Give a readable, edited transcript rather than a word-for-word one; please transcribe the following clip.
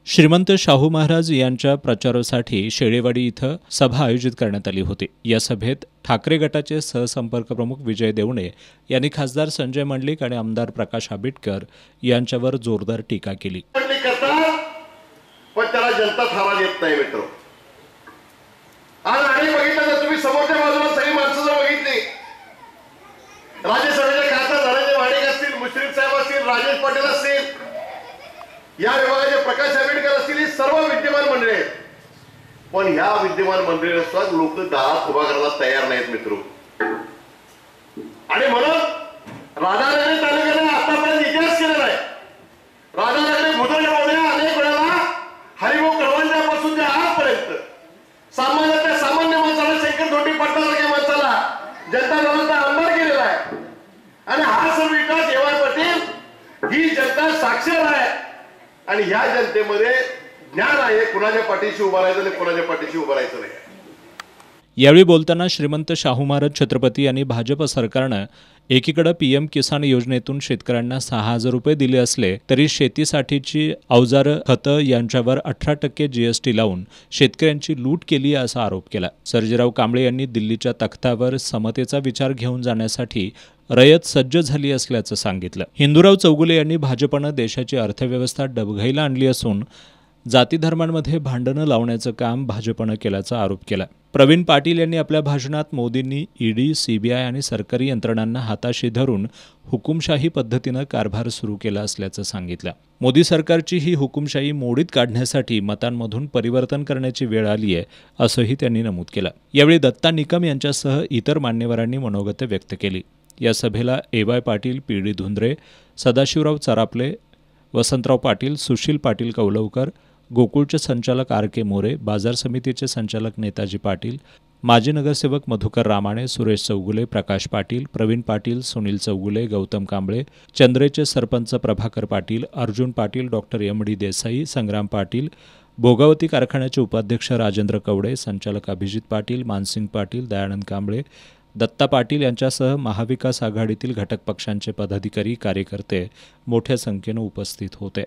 श्रीमंत शाहू महाराज यांच्या प्रचारासाठी शेळेवाडी इथं सभा आयोजित करण्यात आली होती। या सभेत ठाकरे गटाचे सहसंपर्क प्रमुख विजय देवणे यांनी खासदार संजय मंडलिक आणि आमदार प्रकाश आंबेडकर यांच्यावर जोरदार टीका केली। पण त्याला जनता थारा देत नाही मित्र। आणि बघितलं तर तुम्ही समोरच्या बाजूला सगळी माणसं जर बघितली, राज्यसभेचे खासदार धनंजय वाडेकर असतील, मुश्रीफ साहेब असतील, राजेश पाटील असतील, या विभागाचे प्रकाश आंबेडकर असतील, ही सर्व विद्यमान मंडळी आहेत। पण ह्या विद्यमान मंडळीला सुद्धा लोक दारात उभा करायला तयार नाहीत मित्र। आणि म्हणून राधानगरी तालुक्याने आतापर्यंत इतिहास केलेला आहे। राधानगरी मुदळमध्ये अनेक वेळेला हरिभाऊ कळवंजापासून ते आजपर्यंत सामान्यातल्या सामान्य माणसाला, शंकर धोंडी पाटलासारख्या माणसाला जनता दलाचा आमदार केलेला आहे। आणि हा सर्व विकास एवाय पाटील ही जनता साक्षर आहे आणि ह्या जनतेमध्ये ज्ञान आहे, कुणाच्या पाठीशी उभा राहायचं नाही, कुणाच्या पाठीशी उभा राहायचं नाही। यावेळी बोलताना श्रीमंत शाहू महाराज छत्रपती यांनी भाजप सरकारनं एकीकडे पीएम किसान योजनेतून शेतकऱ्यांना 6,000 रुपये दिले असले तरी शेतीसाठीची अवजारं, खतं यांच्यावर 18% जीएसटी लावून शेतकऱ्यांची लूट केली असा आरोप केला। सर्जेराव कांबळे यांनी दिल्लीच्या तख्तावर समतेचा विचार घेऊन जाण्यासाठी रयत सज्ज झाली असल्याचं सांगितलं। हिंदूराव चौगुले यांनी भाजपनं देशाची अर्थव्यवस्था डबघाईला आणली असून जाती धर्मांमध्ये भांडणं लावण्याचं काम भाजपनं केल्याचा आरोप केला। प्रवीण पाटील यांनी आपल्या भाषणात मोदींनी ईडी, सीबीआय आणि सरकारी यंत्रणांना हाताशी धरून हुकुमशाही पद्धतीनं कारभार सुरू केला असल्याचं सांगितलं। मोदी सरकारची ही हुकुमशाही मोडीत काढण्यासाठी मतांमधून परिवर्तन करण्याची वेळ आली आहे असंही त्यांनी नमूद केलं। यावेळी दत्ता निकम यांच्यासह इतर मान्यवरांनी मनोगत व्यक्त केली। या सभेला ए.वाय. पाटील, पी.डी. धुंद्रे, सदाशिवराव चरापले, वसंतराव पाटील, सुशील पाटील कौलवकर, गोकुळचे संचालक आर.के. मोरे, बाजार समितीचे संचालक नेताजी पाटील, माजी नगरसेवक मधुकर रामाणे, सुरेश चौगुले, प्रकाश पाटील, प्रवीण पाटील, सुनील चौगुले, गौतम कांबळे, चंद्रेचे सरपंच प्रभाकर पाटील, अर्जुन पाटील, डॉक्टर एम.डी. देसाई, संग्राम पाटील, भोगावती कारखान्याचे उपाध्यक्ष राजेंद्र कवडे, संचालक अभिजित पाटील, मानसिंग पाटील, दयानंद कांबळे, दत्ता पाटील यांच्यासह महाविकास आघाडीतील घटक पक्षांचे पदाधिकारी, कार्यकर्ते मोठ्या संख्येनं उपस्थित होते।